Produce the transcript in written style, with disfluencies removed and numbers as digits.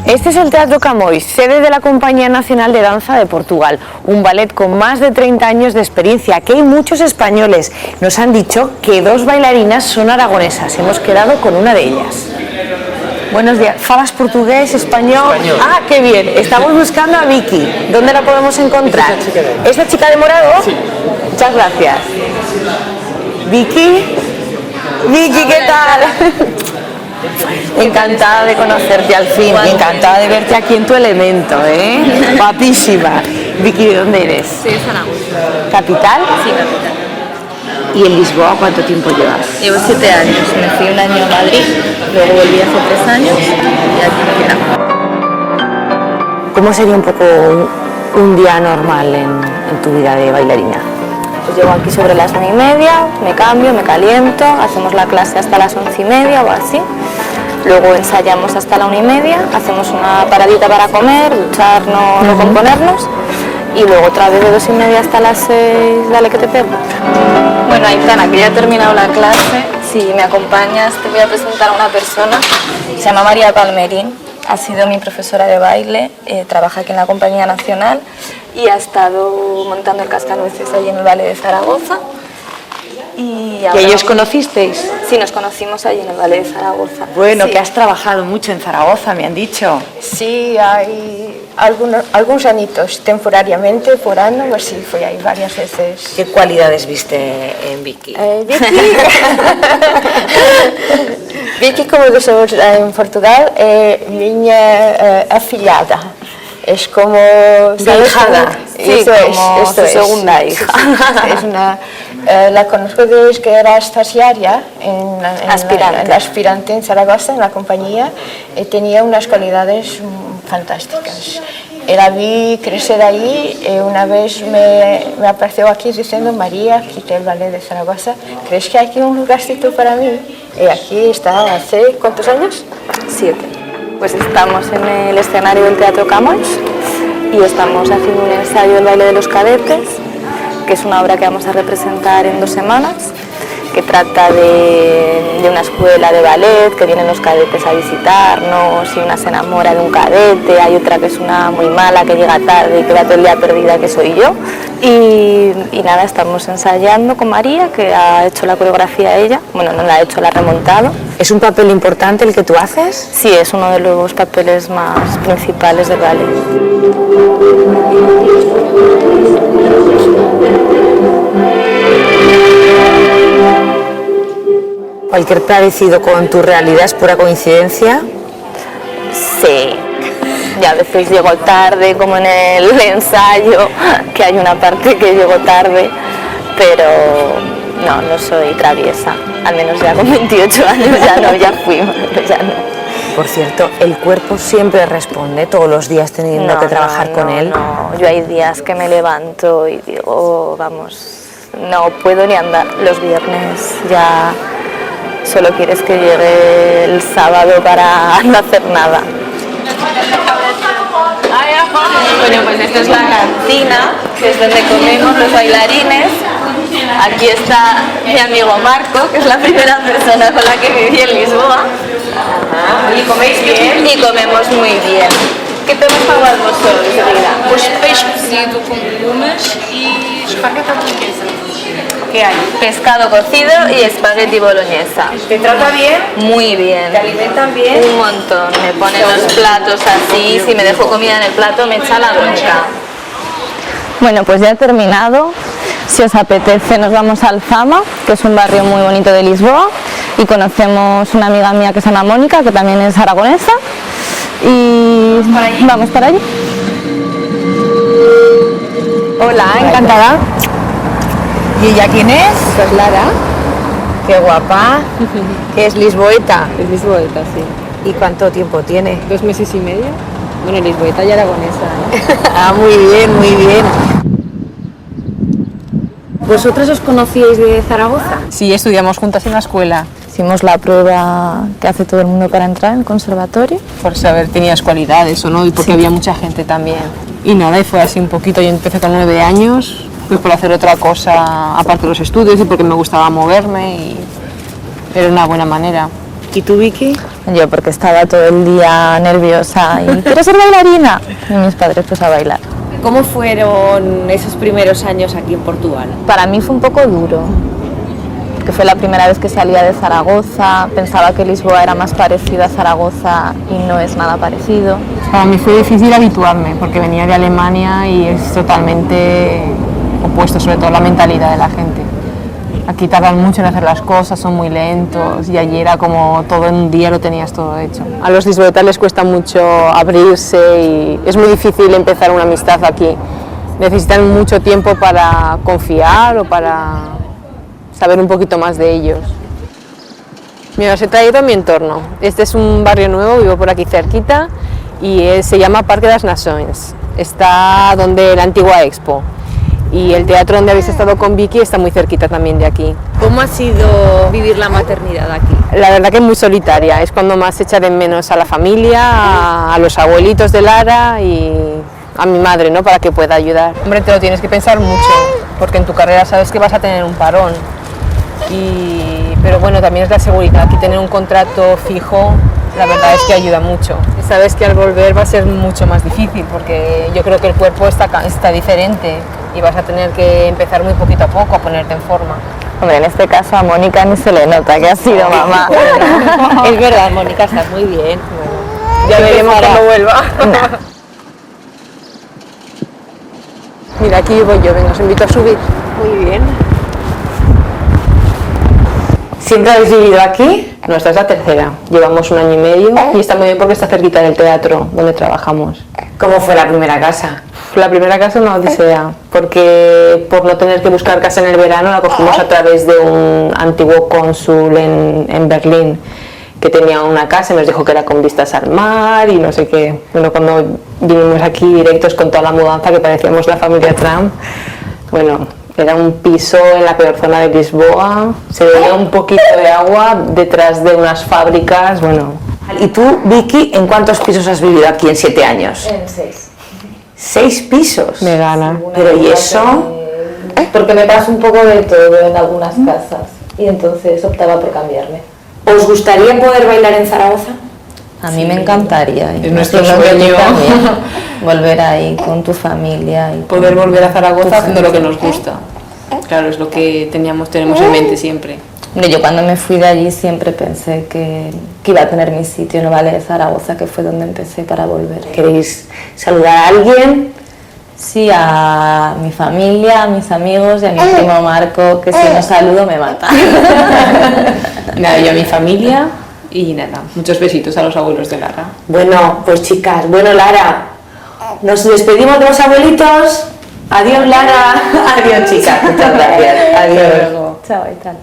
Este es el Teatro Camões, sede de la Compañía Nacional de Danza de Portugal, un ballet con más de 30 años de experiencia. Aquí hay muchos españoles. Nos han dicho que 2 bailarinas son aragonesas. Hemos quedado con una de ellas. Buenos días. ¿Falas portugués, español? Ah, qué bien. Estamos buscando a Vicky. ¿Dónde la podemos encontrar? ¿Esa chica de morado? Sí. Muchas gracias. Vicky. Vicky, ¿qué tal? Encantada de conocerte al fin, y encantada de verte aquí en tu elemento, ¿eh? Guapísima. Vicky, ¿de dónde eres? Soy de Zaragoza. ¿Capital? Sí, capital. ¿Y en Lisboa cuánto tiempo llevas? Llevo 7 años. Me fui un año a Madrid, luego volví hace 3 años y aquí me quedo. ¿Cómo sería un poco un día normal en tu vida de bailarina? Pues llego aquí sobre las 9:30, me cambio, me caliento, hacemos la clase hasta las 11:30 o así. Luego ensayamos hasta la 1:30, hacemos una paradita para comer, ducharnos o componernos y luego otra vez de 2:30 hasta las 6, dale que te pego. Bueno, Aitana, que ya he terminado la clase, si me acompañas te voy a presentar a una persona, se llama María Palmerín, ha sido mi profesora de baile, trabaja aquí en la Compañía Nacional y ha estado montando el cascanueces allí en el Ballet de Zaragoza. ¿Y ahí os conocisteis? Sí, nos conocimos allí en el Ballet de Zaragoza. Bueno, sí. que has trabajado mucho en Zaragoza, me han dicho. Sí, hay algunos añitos temporariamente por año, pues sí, fui ahí varias veces. ¿Qué cualidades viste en Vicky? Vicky, como decimos en Portugal, minha afilhada. Es como... Hijada. Sí, como su segunda hija. Es una... la conozco desde que era estagiaria en la aspirante en Zaragoza, en la compañía, y tenía unas cualidades fantásticas. La vi crecer ahí y una vez me apareció aquí diciendo: María, quité el ballet de Zaragoza, ¿crees que hay aquí un lugarcito para mí? Y aquí está hace, ¿cuántos años? 7. Pues estamos en el escenario del Teatro Camões y estamos haciendo un ensayo del baile de los cadetes, que es una obra que vamos a representar en 2 semanas, que trata de una escuela de ballet, que vienen los cadetes a visitarnos y una se enamora de un cadete, hay otra que es una muy mala que llega tarde y que va todo el día perdida, que soy yo. Y nada, estamos ensayando con María, que ha hecho la coreografía ella, bueno, no la ha hecho, la ha remontado. ¿Es un papel importante el que tú haces? Sí, es uno de los papeles más principales del ballet. ¿Cualquier parecido con tu realidad es pura coincidencia? Sí. Y a veces llego tarde, como en el ensayo, que hay una parte que llego tarde, pero no soy traviesa, al menos ya con 28 años ya no, ya fui, ya no. Por cierto, ¿el cuerpo siempre responde todos los días teniendo que trabajar con él? No, yo hay días que me levanto y digo, vamos, no puedo ni andar. Los viernes ya solo quieres que llegue el sábado para no hacer nada. Bueno, pues esta es la cantina, que es donde comemos los bailarines. Aquí está mi amigo Marco, que es la primera persona con la que viví en Lisboa. ¿Y coméis bien? Y comemos muy bien. ¿Qué tenéis para o almoço hoje, querida? Pues peixe cozido com legumes y espargueta boloñesa. ¿Qué hay? Pescado cocido y espagueti boloñesa. ¿Te trata bien? Muy bien. ¿Te alimentan bien? Un montón. Me ponen los platos así, si me dejo comida en el plato me echa la bronca. Bueno, pues ya he terminado. Si os apetece nos vamos a Alfama, que es un barrio muy bonito de Lisboa, y conocemos una amiga mía que se llama Mónica, que también es aragonesa, y vamos para allí. Hola, encantada. ¿Y ella quién es? Pues Lara, Qué guapa. ¿Qué es lisboeta? es lisboeta, sí. ¿Y cuánto tiempo tiene? 2 meses y medio. Bueno, lisboeta y aragonesa, ¿eh? Ah, muy bien, muy bien. ¿Vosotros os conocíais de Zaragoza? Sí, estudiamos juntas en la escuela. Hicimos la prueba que hace todo el mundo para entrar en el conservatorio. Por saber tenías cualidades o no, y porque había mucha gente también. Y nada, y fue así un poquito. Yo empecé con 9 años pues por hacer otra cosa aparte de los estudios y porque me gustaba moverme y era una buena manera. ¿Y tú, Vicky? Yo porque estaba todo el día nerviosa y quiero ser bailarina. Y mis padres pues a bailar. ¿Cómo fueron esos primeros años aquí en Portugal? Para mí fue un poco duro, porque fue la primera vez que salía de Zaragoza, pensaba que Lisboa era más parecida a Zaragoza y no es nada parecido. Para mí fue difícil habituarme porque venía de Alemania y es totalmente opuesto, sobre todo la mentalidad de la gente. Aquí tardan mucho en hacer las cosas, son muy lentos y allí era como todo en un día lo tenías todo hecho. A los lisboetas les cuesta mucho abrirse y es muy difícil empezar una amistad aquí. Necesitan mucho tiempo para confiar o para saber un poquito más de ellos. Mira, os he traído a mi entorno. Este es un barrio nuevo, vivo por aquí cerquita y se llama Parque das Nações. Está donde la antigua Expo. Y el teatro donde habéis estado con Vicky está muy cerquita también de aquí. ¿Cómo ha sido vivir la maternidad aquí? La verdad que es muy solitaria, es cuando más se echa de menos a la familia, a los abuelitos de Lara y a mi madre, ¿no? Para que pueda ayudar. Hombre, te lo tienes que pensar mucho, porque en tu carrera sabes que vas a tener un parón. Pero bueno, también es la seguridad, aquí tener un contrato fijo, la verdad es que ayuda mucho. Sabes que al volver va a ser mucho más difícil, porque yo creo que el cuerpo está diferente y vas a tener que empezar muy poquito a poco a ponerte en forma. Hombre, en este caso a Mónica ni se le nota que ha sido mamá. Es verdad, Mónica, estás muy bien. Ya veremos cuando vuelva. Mira, aquí voy yo, venga, os invito a subir. Muy bien. ¿Siempre habéis vivido aquí? Nuestra es la tercera. Llevamos 1 año y medio y está muy bien porque está cerquita del teatro donde trabajamos. ¿Cómo fue la primera casa? La primera casa es una odisea, porque por no tener que buscar casa en el verano la cogimos a través de un antiguo cónsul en Berlín que tenía una casa y nos dijo que era con vistas al mar y no sé qué. Bueno, cuando vinimos aquí directos con toda la mudanza que parecíamos la familia Trump, bueno, era un piso en la peor zona de Lisboa, se veía un poquito de agua detrás de unas fábricas, bueno. ¿Y tú, Vicky, en cuántos pisos has vivido aquí en 7 años? En 6. 6 pisos. Me gana. Pero ¿y eso? Porque me pasa un poco de todo en algunas casas y entonces optaba por cambiarme. ¿Os gustaría poder bailar en Zaragoza? A mí me encantaría. Es nuestro imagino que a ti sueño. también. Volver ahí con tu familia. Y Poder con volver a Zaragoza tu haciendo lo que gente. nos gusta. Claro, es lo que tenemos en mente siempre. Hombre, yo cuando me fui de allí siempre pensé que iba a tener mi sitio en el Valle de Zaragoza, que fue donde empecé para volver. ¿Queréis saludar a alguien? Sí, a mi familia, a mis amigos y a mi primo Marco, que si no saludo me mata. Nada, yo a mi familia y nada, muchos besitos a los abuelos de Lara. Bueno, pues chicas, bueno Lara, nos despedimos de los abuelitos. Adiós Lara. Adiós chicas, muchas gracias. Adiós. Chao, Aitana.